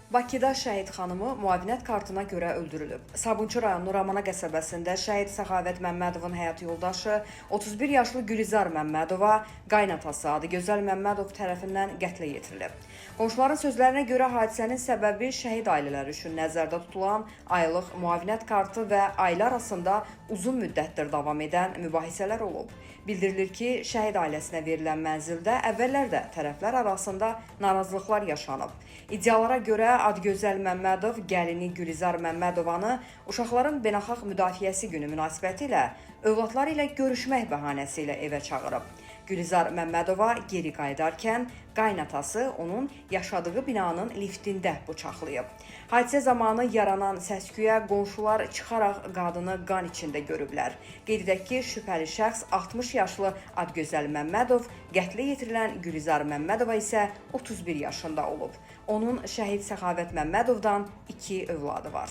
Bakıda şəhid xanımı müavinət kartına görə öldürülüb. Sabunçu rayonu Ramana qəsəbəsində şəhid Səxavət Məmmədovun həyat yoldaşı 31 yaşlı Gülizar Məmmədova qaynatası Adıgözəl Məmmədov tərəfindən qətlə yetirilib. Qonşuların sözlərinə görə hadisənin səbəbi şəhid ailələri üçün nəzərdə tutulan aylıq müavinət kartı və ailə arasında uzun müddətdir davam edən mübahisələr olub. Bildirilir ki, şəhid ailəsinə verilən mənzildə əvvəllər də tərəflər arasında narazılıqlar yaşanıb. İddialara görə Adıgözəl Məmmədov gəlini Gülizar Məmmədovanı uşaqların beynəlxalq müdafiəsi günü münasibətilə övladları ilə görüşmək bəhanəsi ilə evə çağırıb. Gülizar Məmmədova geri qayıdarkən qaynatası onun yaşadığı binanın liftində bıçaqlayıb. Hadisə zamanı yaranan səs-küyə qonşular çıxaraq qadını qan içində görüblər. Qeyd edək ki, şübhəli şəxs 60 yaşlı Adıgözəl Məmmədov, qətlə yetirilən Gülizar Məmmədova isə 31 yaşında olub. Onun şəhid Səxavət Məmmədovdan 2 övladı var.